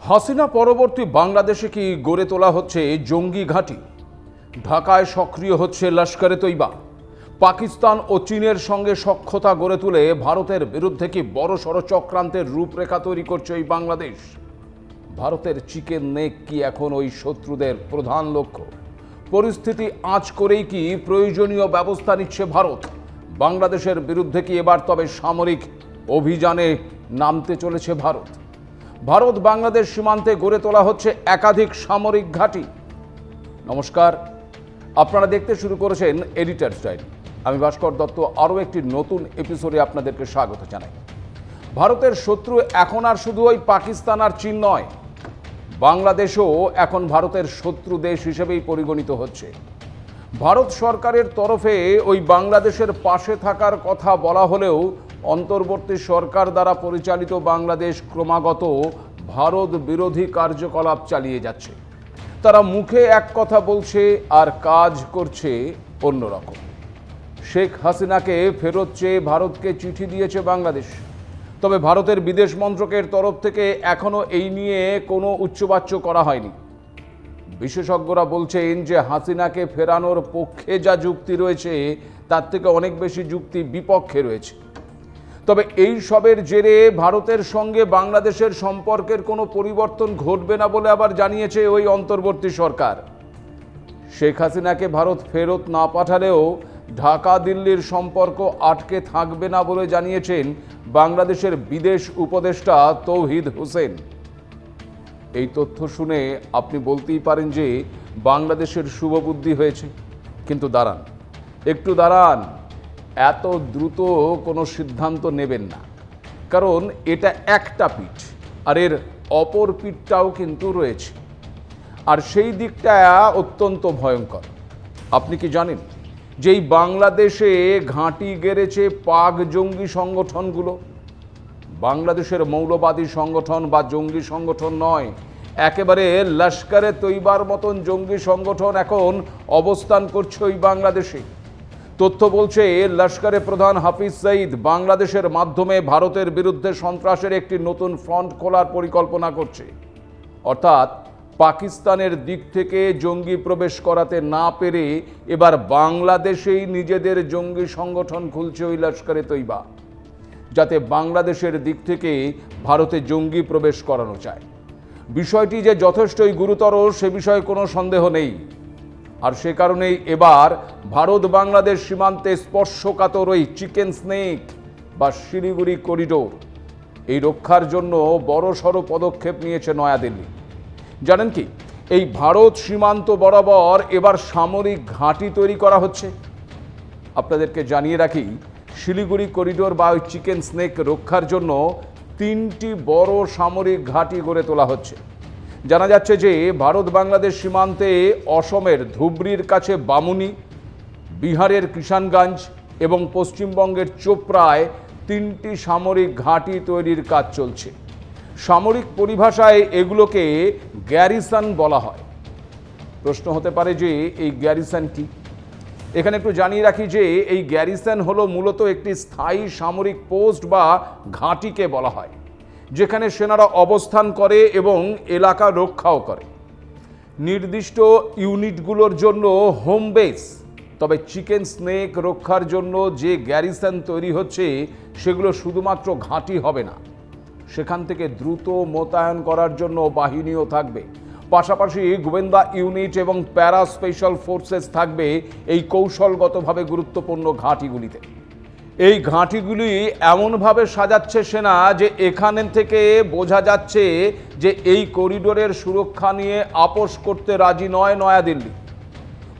হাসিনা পরবর্তী বাংলাদেশে কি গড়ে তোলা হচ্ছে জঙ্গি ঘাঁটি? ঢাকায় সক্রিয় হচ্ছে লস্করে তৈবা। পাকিস্তান ও চীনের সঙ্গে সখ্যতা গড়ে তুলে ভারতের বিরুদ্ধে কি বড়সড় চক্রান্তের রূপরেখা তৈরি করছে এই বাংলাদেশ? ভারতের চিকেন নেক কি এখন ওই শত্রুদের প্রধান লক্ষ্য? পরিস্থিতি আঁচ করেই কি প্রয়োজনীয় ব্যবস্থা নিচ্ছে ভারত? বাংলাদেশের বিরুদ্ধে কি এবার তবে সামরিক অভিযানে নামতে চলেছে ভারত? ভারত বাংলাদেশ সীমান্তে গড়ে তোলা হচ্ছে একাধিক সামরিক ঘাঁটি। নমস্কার, আপনারা দেখতে শুরু করেছেন এডিটরস ডায়েরি। আমি ভাস্কর দত্ত আরও একটি নতুন এপিসোডে আপনাদেরকে স্বাগত জানাই। ভারতের শত্রু এখন আর শুধু ওই পাকিস্তান আর চীন নয়, বাংলাদেশও এখন ভারতের শত্রু দেশ হিসেবেই পরিগণিত হচ্ছে। ভারত সরকারের তরফে ওই বাংলাদেশের পাশে থাকার কথা বলা হলেও অন্তর্বর্তী সরকার দ্বারা পরিচালিত বাংলাদেশ ক্রমাগত ভারত বিরোধী কার্যকলাপ চালিয়ে যাচ্ছে। তারা মুখে এক কথা বলছে আর কাজ করছে অন্যরকম। শেখ হাসিনাকে ফেরত চেয়ে ভারতকে চিঠি দিয়েছে বাংলাদেশ, তবে ভারতের বিদেশ মন্ত্রকের তরফ থেকে এখনও এই নিয়ে কোনো উচ্চবাচ্য করা হয়নি। বিশেষজ্ঞরা বলছেন যে হাসিনাকে ফেরানোর পক্ষে যা যুক্তি রয়েছে তার থেকে অনেক বেশি যুক্তি বিপক্ষে রয়েছে। তবে এই সবের জেরে ভারতের সঙ্গে বাংলাদেশের সম্পর্কের কোনো পরিবর্তন ঘটবে না বলে আবার জানিয়েছে ওই অন্তর্বর্তী সরকার। শেখ হাসিনাকে ভারত ফেরত না পাঠালেও ঢাকা দিল্লির সম্পর্ক আটকে থাকবে না বলে জানিয়েছেন বাংলাদেশের বিদেশ উপদেষ্টা তৌহিদ হোসেন। এই তথ্য শুনে আপনি বলতেই পারেন যে বাংলাদেশের শুভবুদ্ধি হয়েছে, কিন্তু দাঁড়ান, একটু দাঁড়ান, এত দ্রুত কোনো সিদ্ধান্ত নেবেন না, কারণ এটা একটা পিঠ আর এর অপর পিঠটাও কিন্তু রয়েছে, আর সেই দিকটা অত্যন্ত ভয়ঙ্কর। আপনি কি জানেন যে এই বাংলাদেশে ঘাঁটি গেড়েছে পাক জঙ্গি সংগঠনগুলো? বাংলাদেশের মৌলবাদী সংগঠন বা জঙ্গি সংগঠন নয়, একেবারে লস্করে তৈবার মতন জঙ্গি সংগঠন এখন অবস্থান করছে ওই বাংলাদেশে। তথ্য বলছে লস্করে প্রধান হাফিজ সঈদ বাংলাদেশের মাধ্যমে ভারতের বিরুদ্ধে সন্ত্রাসের একটি নতুন ফ্রন্ট খোলার পরিকল্পনা করছে। অর্থাৎ পাকিস্তানের দিক থেকে জঙ্গি প্রবেশ করাতে না পেরে এবার বাংলাদেশেই নিজেদের জঙ্গি সংগঠন খুলছে ওই লস্করে তৈবা, যাতে বাংলাদেশের দিক থেকে ভারতে জঙ্গি প্রবেশ করানো যায়। বিষয়টি যে যথেষ্টই গুরুতর সে বিষয়ে কোনো সন্দেহ নেই। আর সে কারণেই এবার ভারত বাংলাদেশ সীমান্তে স্পর্শকাতর ওই চিকেন স্নেক বা শিলিগুড়ি করিডোর এই রক্ষার জন্য বড়সড় পদক্ষেপ নিয়েছে নয়াদিল্লি। জানেন কি, এই ভারত সীমান্ত বরাবর এবার সামরিক ঘাঁটি তৈরি করা হচ্ছে। আপনাদেরকে জানিয়ে রাখি, শিলিগুড়ি করিডোর বা ওই চিকেন স্নেক রক্ষার জন্য 3টি বড় সামরিক ঘাঁটি গড়ে তোলা হচ্ছে। জানা যাচ্ছে যে ভারত বাংলাদেশ সীমান্তে অসমের ধুবড়ির কাছে বামুনি, বিহারের কিষানগঞ্জ এবং পশ্চিমবঙ্গের চোপড়ায় 3টি সামরিক ঘাঁটি তৈরির কাজ চলছে। সামরিক পরিভাষায় এগুলোকে গ্যারিসন বলা হয়। প্রশ্ন হতে পারে যে এই গ্যারিসন কি? এখানে একটু জানিয়ে রাখি যে এই গ্যারিসন হলো মূলত একটি স্থায়ী সামরিক পোস্ট বা ঘাঁটিকে বলা হয়, যেখানে সেনারা অবস্থান করে এবং এলাকা রক্ষাও করে। নির্দিষ্ট ইউনিটগুলোর জন্য হোম বেস। তবে চিকেন স্নেক রক্ষার জন্য যে গ্যারিসন তৈরি হচ্ছে সেগুলো শুধুমাত্র ঘাঁটি হবে না, সেখান থেকে দ্রুত মোতায়েন করার জন্য বাহিনীও থাকবে। পাশাপাশি গোয়েন্দা ইউনিট এবং প্যারা স্পেশাল ফোর্সেস থাকবে এই কৌশলগতভাবে গুরুত্বপূর্ণ ঘাঁটিগুলিতে। এই ঘাঁটিগুলি এমনভাবে সাজাচ্ছে সেনা যে এখানে থেকে বোঝা যাচ্ছে যে এই করিডোরের সুরক্ষা নিয়ে আপোষ করতে রাজি নয় নয়াদিল্লি।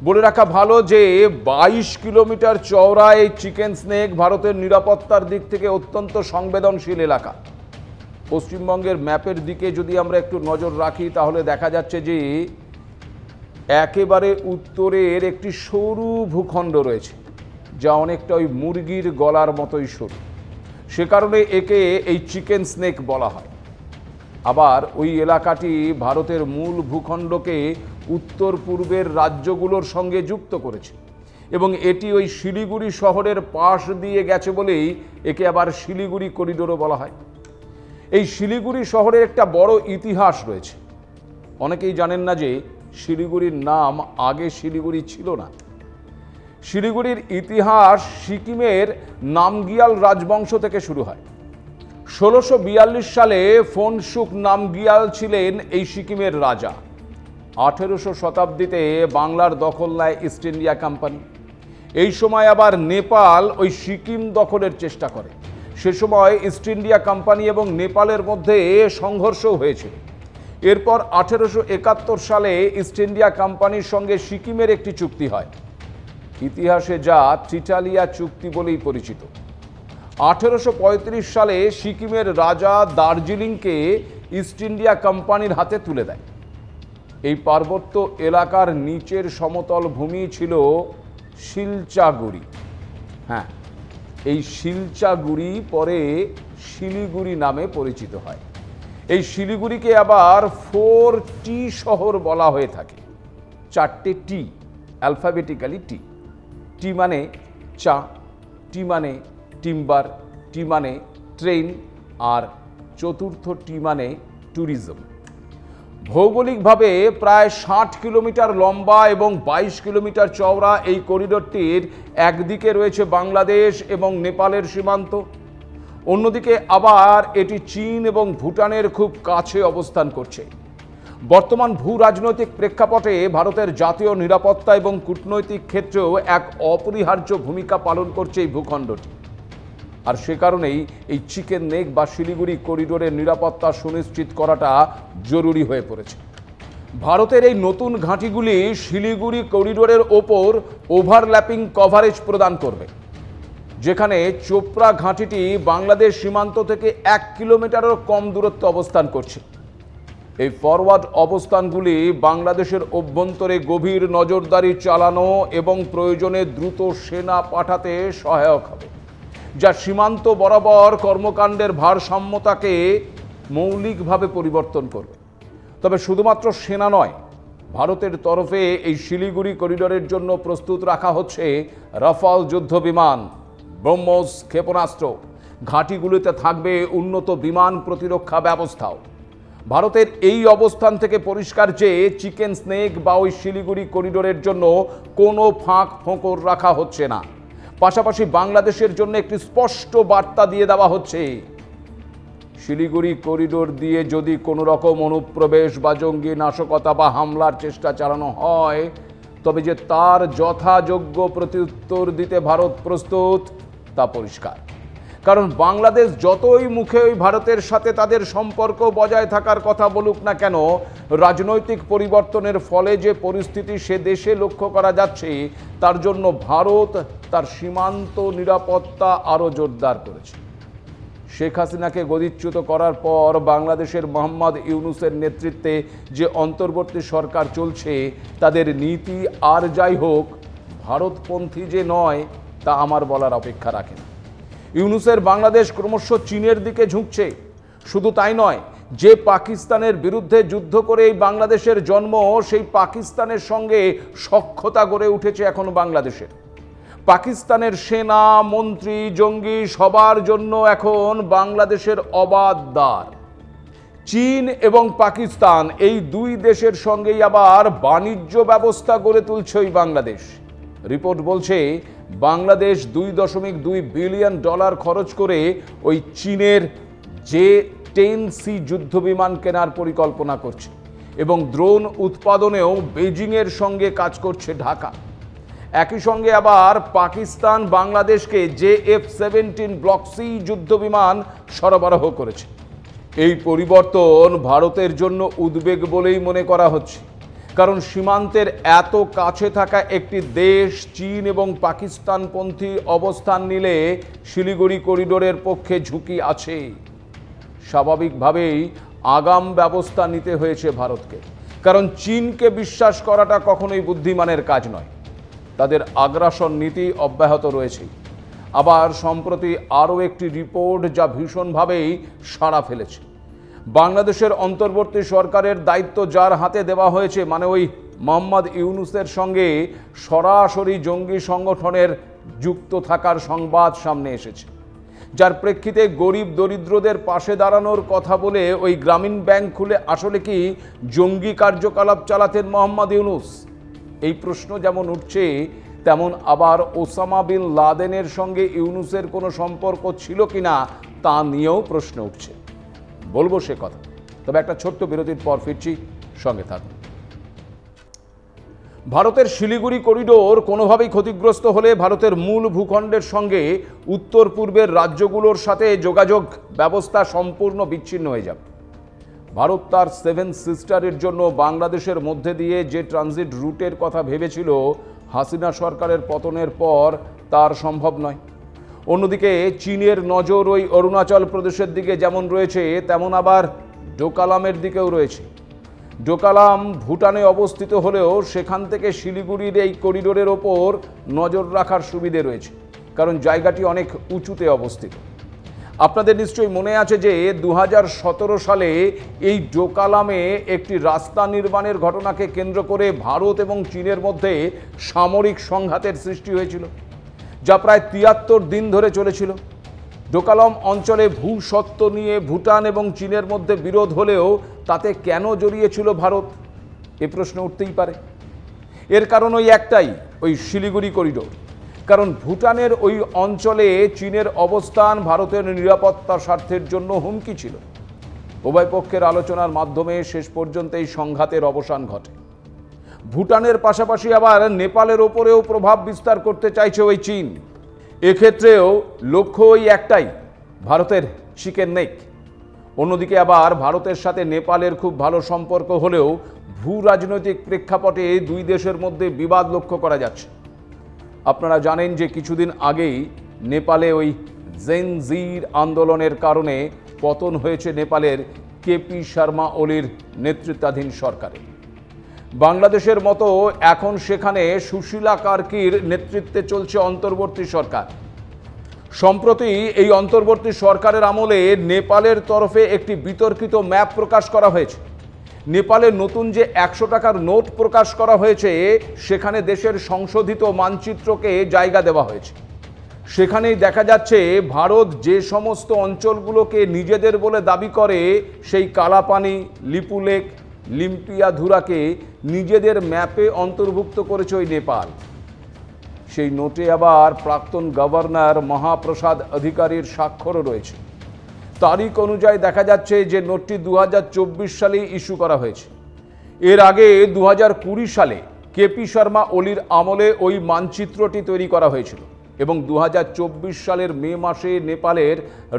বলে রাখা ভালো যে 22 কিলোমিটার চওড়া এই চিকেন স্নেক ভারতের নিরাপত্তার দিক থেকে অত্যন্ত সংবেদনশীল এলাকা। পশ্চিমবঙ্গের ম্যাপের দিকে যদি আমরা একটু নজর রাখি তাহলে দেখা যাচ্ছে যে একেবারে উত্তরের একটি সরু ভূখণ্ড রয়েছে, যা অনেকটা ওই মুরগির গলার মতোই সরু। সে কারণে একে এই চিকেন স্নেক বলা হয়। আবার ওই এলাকাটি ভারতের মূল ভূখণ্ডকে উত্তর পূর্বের রাজ্যগুলোর সঙ্গে যুক্ত করেছে এবং এটি ওই শিলিগুড়ি শহরের পাশ দিয়ে গেছে বলেই একে আবার শিলিগুড়ি করিডোরও বলা হয়। এই শিলিগুড়ি শহরের একটা বড় ইতিহাস রয়েছে। অনেকেই জানেন না যে শিলিগুড়ির নাম আগে শিলিগুড়ি ছিল না। শিলিগুড়ির ইতিহাস সিকিমের নামগিয়াল রাজবংশ থেকে শুরু হয়। 1642 সালে ফোনসুক নামগিয়াল ছিলেন এই সিকিমের রাজা। 1800 শতাব্দীতে বাংলার দখল নেয় ইস্ট ইন্ডিয়া কোম্পানি। এই সময় আবার নেপাল ওই সিকিম দখলের চেষ্টা করে। সে সময় ইস্ট ইন্ডিয়া কোম্পানি এবং নেপালের মধ্যে সংঘর্ষও হয়েছিল। এরপর 1871 সালে ইস্ট ইন্ডিয়া কোম্পানির সঙ্গে সিকিমের একটি চুক্তি হয়, ইতিহাসে যা চিটালিয়া চুক্তি বলেই পরিচিত। 1835 সালে সিকিমের রাজা দার্জিলিংকে ইস্ট ইন্ডিয়া কোম্পানির হাতে তুলে দেয়। এই পার্বত্য এলাকার নিচের সমতল ভূমি ছিল শিলচাগুড়ি। হ্যাঁ, এই শিলচাগুড়ি পরে শিলিগুড়ি নামে পরিচিত হয়। এই শিলিগুড়িকে আবার 4T শহর বলা হয়ে থাকে। 4টে টি, অ্যালফাবেটিক্যালি টি। টি মানে চা, টি মানে টিম্বার, টি মানে ট্রেন, আর চতুর্থ টি মানে ট্যুরিজম। ভৌগোলিকভাবে প্রায় 60 কিলোমিটার লম্বা এবং 22 কিলোমিটার চওড়া এই করিডোরটির একদিকে রয়েছে বাংলাদেশ এবং নেপালের সীমান্ত, অন্যদিকে আবার এটি চীন এবং ভুটানের খুব কাছে অবস্থান করছে। বর্তমান ভূ রাজনৈতিক প্রেক্ষাপটে ভারতের জাতীয় নিরাপত্তা এবং কূটনৈতিক ক্ষেত্রেও এক অপরিহার্য ভূমিকা পালন করছে এই ভূখণ্ডটি। আর সে কারণেই এই চিকেন নেক বা শিলিগুড়ি করিডোরের নিরাপত্তা সুনিশ্চিত করাটা জরুরি হয়ে পড়েছে। ভারতের এই নতুন ঘাঁটিগুলি শিলিগুড়ি করিডোরের ওপর ওভারল্যাপিং কভারেজ প্রদান করবে, যেখানে চোপড়া ঘাঁটিটি বাংলাদেশ সীমান্ত থেকে 1 কিলোমিটারেরও কম দূরত্বে অবস্থান করছে। এই ফরওয়ার্ড অবস্থানগুলি বাংলাদেশের অভ্যন্তরে গভীর নজরদারি চালানো এবং প্রয়োজনে দ্রুত সেনা পাঠাতে সহায়ক হবে, যা সীমান্ত বরাবর কর্মকাণ্ডের ভারসাম্যতাকে মৌলিকভাবে পরিবর্তন করবে। তবে শুধুমাত্র সেনা নয়, ভারতের তরফে এই শিলিগুড়ি করিডোরের জন্য প্রস্তুত রাখা হচ্ছে রাফাল যুদ্ধ বিমান, ব্রহ্মোস ক্ষেপণাস্ত্র। ঘাঁটিগুলিতে থাকবে উন্নত বিমান প্রতিরক্ষা ব্যবস্থাও। ভারতের এই অবস্থান থেকে পরিষ্কার যে চিকেন স্নেক বা ওই শিলিগুড়ি করিডোরের জন্য কোনো ফাঁক ফোকর রাখা হচ্ছে না। পাশাপাশি বাংলাদেশের জন্য একটি স্পষ্ট বার্তা দিয়ে দেওয়া হচ্ছে, শিলিগুড়ি করিডোর দিয়ে যদি কোনো রকম অনুপ্রবেশ বা জঙ্গি নাশকতা বা হামলার চেষ্টা চালানো হয়, তবে যে তার যথাযোগ্য প্রত্যুত্তর দিতে ভারত প্রস্তুত তা পরিষ্কার। কারণ বাংলাদেশ যতই মুখে ওই ভারতের সাথে তাদের সম্পর্ক বজায় থাকার কথা বলুক না কেন, রাজনৈতিক পরিবর্তনের ফলে যে পরিস্থিতি সে দেশে লক্ষ্য করা যাচ্ছে, তার জন্য ভারত তার সীমান্ত নিরাপত্তা আরও জোরদার করেছে। শেখ হাসিনাকে গদিচ্যুত করার পর বাংলাদেশের মোহাম্মদ ইউনূসের নেতৃত্বে যে অন্তর্বর্তী সরকার চলছে, তাদের নীতি আর যাই হোক ভারতপন্থী যে নয় তা আমার বলার অপেক্ষা রাখে না। ইউনূসের বাংলাদেশ ক্রমশ চীনের দিকে ঝুঁকছে। শুধু তাই নয়, যে পাকিস্তানের বিরুদ্ধে যুদ্ধ করে এই বাংলাদেশের জন্ম, সেই পাকিস্তানের সঙ্গে সখ্যতা গড়ে উঠেছে এখন বাংলাদেশের। পাকিস্তানের সেনা, মন্ত্রী, জঙ্গি সবার জন্য এখন বাংলাদেশের অবাধ দ্বার। চীন এবং পাকিস্তান এই দুই দেশের সঙ্গেই আবার বাণিজ্য ব্যবস্থা গড়ে তুলছে ওই বাংলাদেশ। রিপোর্ট বলছে বাংলাদেশ $2.2 বিলিয়ন খরচ করে ওই চীনের J-10C যুদ্ধবিমান কেনার পরিকল্পনা করছে এবং ড্রোন উৎপাদনেও বেজিংয়ের সঙ্গে কাজ করছে ঢাকা। একই সঙ্গে আবার পাকিস্তান বাংলাদেশকে JF-17 ব্লক সি যুদ্ধবিমান সরবরাহ করেছে। এই পরিবর্তন ভারতের জন্য উদ্বেগ বলেই মনে করা হচ্ছে, কারণ সীমান্তের এত কাছে থাকা একটি দেশ চীন এবং পাকিস্তানপন্থী অবস্থান নিলে শিলিগুড়ি করিডোরের পক্ষে ঝুঁকি আছে। স্বাভাবিকভাবেই আগাম ব্যবস্থা নিতে হয়েছে ভারতকে, কারণ চীনকে বিশ্বাস করাটা কখনোই বুদ্ধিমানের কাজ নয়। তাদের আগ্রাসন নীতি অব্যাহত রয়েছে। আবার সম্প্রতি আরও একটি রিপোর্ট যা ভীষণভাবেই সাড়া ফেলেছে। বাংলাদেশের অন্তর্বর্তী সরকারের দায়িত্ব যার হাতে দেওয়া হয়েছে, মানে ওই মোহাম্মদ ইউনূসের সঙ্গে সরাসরি জঙ্গি সংগঠনের যুক্ত থাকার সংবাদ সামনে এসেছে। যার প্রেক্ষিতে গরিব দরিদ্রদের পাশে দাঁড়ানোর কথা বলে ওই গ্রামীণ ব্যাংক খুলে আসলে কি জঙ্গি কার্যকলাপ চালাতেন মোহাম্মদ ইউনূস? এই প্রশ্ন যেমন উঠছে, তেমন আবার ওসামা বিন লাদেনের সঙ্গে ইউনূসের কোনো সম্পর্ক ছিল কিনা তা নিয়েও প্রশ্ন উঠছে। বলবো সে কথা, তবে একটা ছোট্ট বিরতির পর ফিরছি, সঙ্গে থাকুন। ভারতের শিলিগুড়ি করিডোর কোনোভাবেই ক্ষতিগ্রস্ত হলে ভারতের মূল ভূখণ্ডের সঙ্গে উত্তর পূর্বের রাজ্যগুলোর সাথে যোগাযোগ ব্যবস্থা সম্পূর্ণ বিচ্ছিন্ন হয়ে যাবে। ভারত তার 7 সিস্টারের জন্য বাংলাদেশের মধ্যে দিয়ে যে ট্রানজিট রুটের কথা ভেবেছিল, হাসিনা সরকারের পতনের পর তার সম্ভব নয়। অন্যদিকে চীনের নজর ওই অরুণাচল প্রদেশের দিকে যেমন রয়েছে, তেমন আবার ডোকালামের দিকেও রয়েছে। ডোকালাম ভুটানে অবস্থিত হলেও সেখান থেকে শিলিগুড়ির এই করিডোরের ওপর নজর রাখার সুবিধে রয়েছে, কারণ জায়গাটি অনেক উঁচুতে অবস্থিত। আপনাদের নিশ্চয়ই মনে আছে যে 2017 সালে এই ডোকালামে একটি রাস্তা নির্মাণের ঘটনাকে কেন্দ্র করে ভারত এবং চীনের মধ্যে সামরিক সংঘাতের সৃষ্টি হয়েছিল, যা প্রায় 73 দিন ধরে চলেছিল। ডোকালাম অঞ্চলে ভূস্বত্ব নিয়ে ভুটান এবং চীনের মধ্যে বিরোধ হলেও তাতে কেন জড়িয়েছিল ভারত, এ প্রশ্ন উঠতেই পারে। এর কারণ ওই একটাই, ওই শিলিগুড়ি করিডোর। কারণ ভুটানের ওই অঞ্চলে চীনের অবস্থান ভারতের নিরাপত্তা স্বার্থের জন্য হুমকি ছিল। উভয় পক্ষের আলোচনার মাধ্যমে শেষ পর্যন্ত এই সংঘাতের অবসান ঘটে। ভুটানের পাশাপাশি আবার নেপালের ওপরেও প্রভাব বিস্তার করতে চাইছে ওই চীন। এক্ষেত্রেও লক্ষ্য ওই একটাই, ভারতের চিকেন নেক। অন্যদিকে আবার ভারতের সাথে নেপালের খুব ভালো সম্পর্ক হলেও ভূ রাজনৈতিক প্রেক্ষাপটে দুই দেশের মধ্যে বিবাদ লক্ষ্য করা যাচ্ছে। আপনারা জানেন যে কিছুদিন আগেই নেপালে ওই জেন জির আন্দোলনের কারণে পতন হয়েছে নেপালের কেপি শর্মা ওলির নেতৃত্বাধীন সরকারে। বাংলাদেশের মতো এখন সেখানে সুশীলা কার্কির নেতৃত্বে চলছে অন্তর্বর্তী সরকার। সম্প্রতি এই অন্তর্বর্তী সরকারের আমলে নেপালের তরফে একটি বিতর্কিত ম্যাপ প্রকাশ করা হয়েছে। নেপালের নতুন যে 100 টাকার নোট প্রকাশ করা হয়েছে, সেখানে দেশের সংশোধিত মানচিত্রকে জায়গা দেওয়া হয়েছে। সেখানেই দেখা যাচ্ছে ভারত যে সমস্ত অঞ্চলগুলোকে নিজেদের বলে দাবি করে, সেই কালাপানি, লিপুলেক, লিম্পিয়াধুরাকে নিজেদের ম্যাপে অন্তর্ভুক্ত করেছে ওই নেপাল। সেই নোটে আবার প্রাক্তন গভর্নর মহাপ্রসাদ অধিকারীর স্বাক্ষরও রয়েছে। তারিখ অনুযায়ী দেখা যাচ্ছে যে নোটটি 2024 সালে ইস্যু করা হয়েছে। এর আগে 2020 সালে কেপি শর্মা ওলির আমলে ওই মানচিত্রটি তৈরি করা হয়েছিল এবং 2024 সালের মে মাসে নেপালের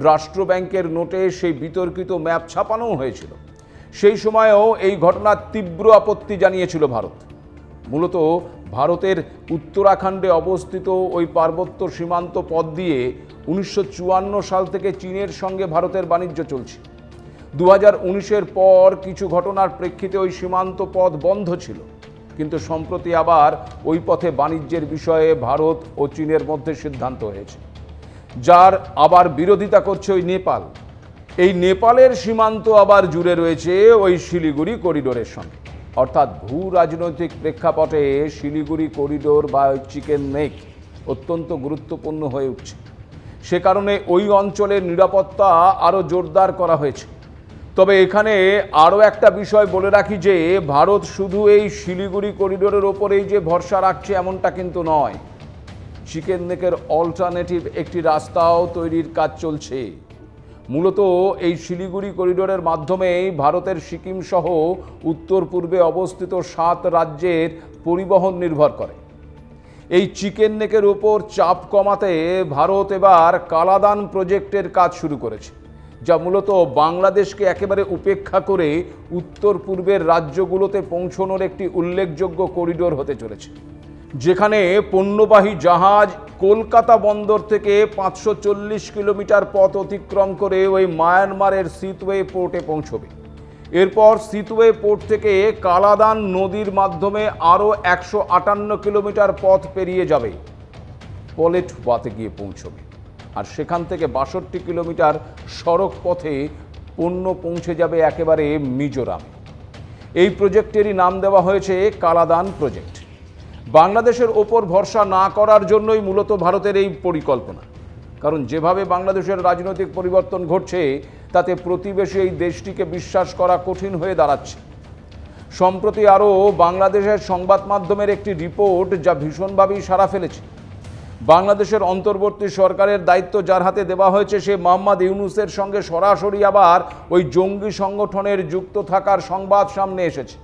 রাষ্ট্র ব্যাংকের নোটে সেই বিতর্কিত ম্যাপ ছাপানো হয়েছিল। সেই সময়েও এই ঘটনার তীব্র আপত্তি জানিয়েছিল ভারত। মূলত ভারতের উত্তরাখণ্ডে অবস্থিত ওই পার্বত্য সীমান্ত পথ দিয়ে 1954 সাল থেকে চীনের সঙ্গে ভারতের বাণিজ্য চলছে। 2019-এর পর কিছু ঘটনার প্রেক্ষিতে ওই সীমান্ত পথ বন্ধ ছিল, কিন্তু সম্প্রতি আবার ওই পথে বাণিজ্যের বিষয়ে ভারত ও চীনের মধ্যে সিদ্ধান্ত হয়েছে, যার আবার বিরোধিতা করছে ওই নেপাল। এই নেপালের সীমান্ত আবার জুড়ে রয়েছে ওই শিলিগুড়ি করিডোরের সঙ্গে। অর্থাৎ ভূ রাজনৈতিক প্রেক্ষাপটে শিলিগুড়ি করিডোর বা চিকেন নেক অত্যন্ত গুরুত্বপূর্ণ হয়ে উঠছে। সে কারণে ওই অঞ্চলের নিরাপত্তা আরও জোরদার করা হয়েছে। তবে এখানে আরও একটা বিষয় বলে রাখি যে ভারত শুধু এই শিলিগুড়ি করিডোরের ওপরেই যে ভরসা রাখছে এমনটা কিন্তু নয়। চিকেন নেকের অল্টারনেটিভ একটি রাস্তাও তৈরির কাজ চলছে। মূলত এই শিলিগুড়ি করিডোরের মাধ্যমেই ভারতের সিকিম সহ উত্তর পূর্বে অবস্থিত 7 রাজ্যের পরিবহন নির্ভর করে। এই চিকেন নেকের ওপর চাপ কমাতে ভারত এবার কালাদান প্রজেক্টের কাজ শুরু করেছে, যা মূলত বাংলাদেশকে একেবারে উপেক্ষা করে উত্তর পূর্বের রাজ্যগুলোতে পৌঁছানোর একটি উল্লেখযোগ্য করিডোর হতে চলেছে, যেখানে পণ্যবাহী জাহাজ কলকাতা বন্দর থেকে 540 কিলোমিটার পথ অতিক্রম করে ওই মায়ানমারের সিতওয়ে পোর্টে পৌঁছবে। এরপর সিতওয়ে পোর্ট থেকে কালাদান নদীর মাধ্যমে আরও 158 কিলোমিটার পথ পেরিয়ে যাবে, পলেটুয়াতে গিয়ে পৌঁছবে। আর সেখান থেকে 62 কিলোমিটার সড়ক পথে পণ্য পৌঁছে যাবে একেবারে মিজোরামে। এই প্রজেক্টেরই নাম দেওয়া হয়েছে কালাদান প্রজেক্ট। বাংলাদেশের ওপর ভরসা না করার জন্যই মূলত ভারতের এই পরিকল্পনা। কারণ যেভাবে বাংলাদেশের রাজনৈতিক পরিবর্তন ঘটছে তাতে প্রতিবেশী এই দেশটিকে বিশ্বাস করা কঠিন হয়ে দাঁড়াচ্ছে। সম্প্রতি আরও বাংলাদেশের সংবাদ মাধ্যমের একটি রিপোর্ট যা ভীষণভাবেই সাড়া ফেলেছে। বাংলাদেশের অন্তর্বর্তী সরকারের দায়িত্ব যার হাতে দেওয়া হয়েছে সে মোহাম্মদ ইউনূসের সঙ্গে সরাসরি আবার ওই জঙ্গি সংগঠনের যুক্ত থাকার সংবাদ সামনে এসেছে।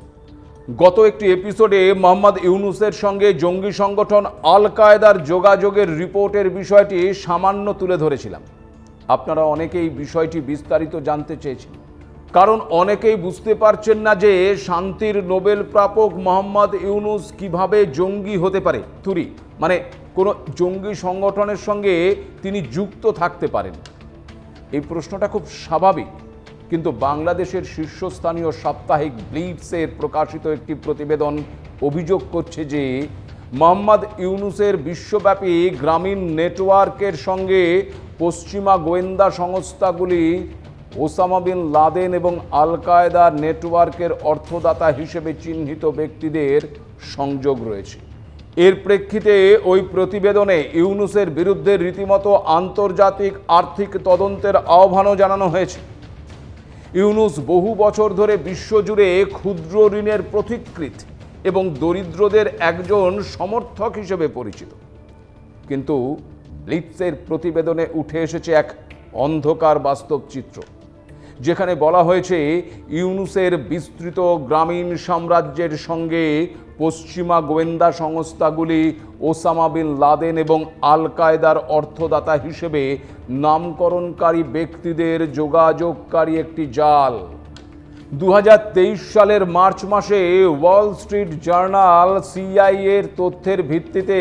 গত একটি এপিসোডে মোহাম্মদ ইউনূসের সঙ্গে জঙ্গি সংগঠন আল কায়েদার যোগাযোগের রিপোর্টের বিষয়টি সামান্য তুলে ধরেছিলাম। আপনারা অনেকেই বিষয়টি বিস্তারিত জানতে চেয়েছেন, কারণ অনেকেই বুঝতে পারছেন না যে শান্তির নোবেল প্রাপক মোহাম্মদ ইউনূস কিভাবে জঙ্গি হতে পারে। তুরি মানে কোনো জঙ্গি সংগঠনের সঙ্গে তিনি যুক্ত থাকতে পারেন। এই প্রশ্নটা খুব স্বাভাবিক, কিন্তু বাংলাদেশের শীর্ষস্থানীয় সাপ্তাহিক ব্লিটসের প্রকাশিত একটি প্রতিবেদন অভিযোগ করছে যে মোহাম্মদ ইউনূসের বিশ্বব্যাপী গ্রামীণ নেটওয়ার্কের সঙ্গে পশ্চিমা গোয়েন্দা সংস্থাগুলি ওসামা বিন লাদেন এবং আল কায়েদার নেটওয়ার্কের অর্থদাতা হিসেবে চিহ্নিত ব্যক্তিদের সংযোগ রয়েছে। এর প্রেক্ষিতে ওই প্রতিবেদনে ইউনূসের বিরুদ্ধে রীতিমতো আন্তর্জাতিক আর্থিক তদন্তের আহ্বানও জানানো হয়েছে। ইউনূস বহু বছর ধরে বিশ্বজুড়ে ক্ষুদ্র ঋণের পথিকৃৎ এবং দরিদ্রদের একজন সমর্থক হিসেবে পরিচিত। কিন্তু ব্লিটসের প্রতিবেদনে উঠে এসেছে এক অন্ধকার বাস্তব চিত্র, যেখানে বলা হয়েছে ইউনূসের বিস্তৃত গ্রামীণ সাম্রাজ্যের সঙ্গে পশ্চিমা গোয়েন্দা সংস্থাগুলি ওসামা বিন লাদেন এবং আল কায়েদার অর্থদাতা হিসেবে নামকরণকারী ব্যক্তিদের যোগাযোগকারী একটি জাল। 2023 সালের মার্চ মাসে ওয়াল স্ট্রিট জার্নাল সিআইএর তথ্যের ভিত্তিতে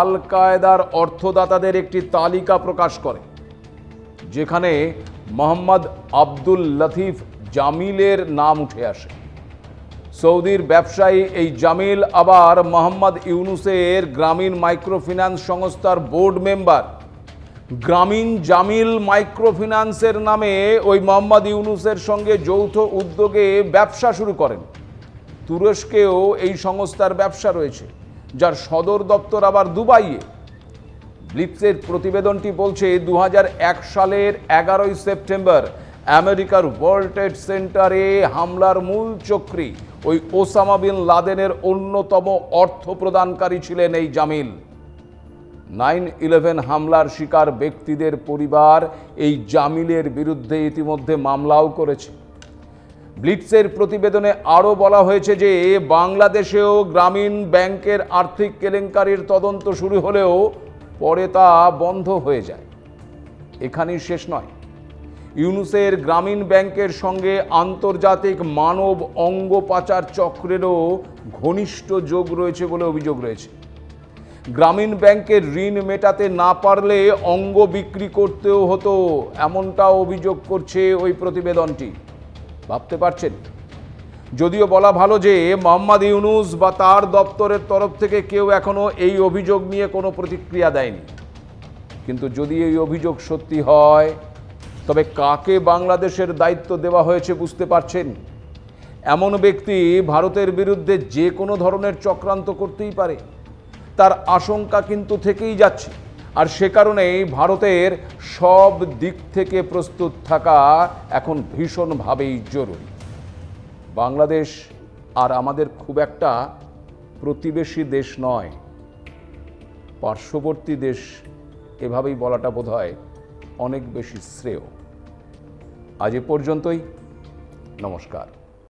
আল কায়েদার অর্থদাতাদের একটি তালিকা প্রকাশ করে, যেখানে মোহাম্মদ আব্দুল লতিফ জামিলের নাম উঠে আসে। সৌদির ব্যবসায়ী এই জামিল আবার মোহাম্মদ ইউনূসের গ্রামীণ মাইক্রোফিন্যান্স সংস্থার বোর্ড মেম্বার। গ্রামীণ জামিল মাইক্রোফিন্যান্সের নামে ওই মোহাম্মদ ইউনূসের সঙ্গে যৌথ উদ্যোগে ব্যবসা শুরু করেন। তুরস্কেও এই সংস্থার ব্যবসা রয়েছে, যার সদর দপ্তর আবার দুবাইয়ে। ব্লিটসের প্রতিবেদনটি বলছে 2001 সালের 11 সেপ্টেম্বর আমেরিকার ওয়ার্ল্ড ট্রেড সেন্টারে হামলার মূল চক্রী ওই ওসামা বিন লাদেনের অন্যতম অর্থ প্রদানকারী ছিলেন এই জামিল। 9/11 হামলার শিকার ব্যক্তিদের পরিবার এই জামিলের বিরুদ্ধে ইতিমধ্যে মামলাও করেছে। ব্লিটসের প্রতিবেদনে আরও বলা হয়েছে যে বাংলাদেশেও গ্রামীণ ব্যাংকের আর্থিক কেলেঙ্কারির তদন্ত শুরু হলেও পরে তা বন্ধ হয়ে যায়। এখানেই শেষ নয়, ইউনূসের গ্রামীণ ব্যাংকের সঙ্গে আন্তর্জাতিক মানব অঙ্গ পাচার চক্রেরও ঘনিষ্ঠ যোগ রয়েছে বলে অভিযোগ রয়েছে। গ্রামীণ ব্যাংকের ঋণ মেটাতে না পারলে অঙ্গ বিক্রি করতেও হতো, এমনটাও অভিযোগ করছে ওই প্রতিবেদনটি। ভাবতে পারছেন? যদিও বলা ভালো যে মোহাম্মদ ইউনূস বা তার দপ্তরের তরফ থেকে কেউ এখনো এই অভিযোগ নিয়ে কোনো প্রতিক্রিয়া দেয়নি, কিন্তু যদি এই অভিযোগ সত্যি হয় তবে কাকে বাংলাদেশের দায়িত্ব দেওয়া হয়েছে বুঝতে পারছেন? এমন ব্যক্তি ভারতের বিরুদ্ধে যে কোনো ধরনের চক্রান্ত করতেই পারে, তার আশঙ্কা কিন্তু থেকেই যাচ্ছে। আর সে কারণেই ভারতের সব দিক থেকে প্রস্তুত থাকা এখন ভীষণভাবেই জরুরি। বাংলাদেশ আর আমাদের খুব একটা প্রতিবেশী দেশ নয়, পার্শ্ববর্তী দেশ, এভাবেই বলাটা বোধহয় অনেক বেশি শ্রেয়। আজ এ পর্যন্তই। নমস্কার।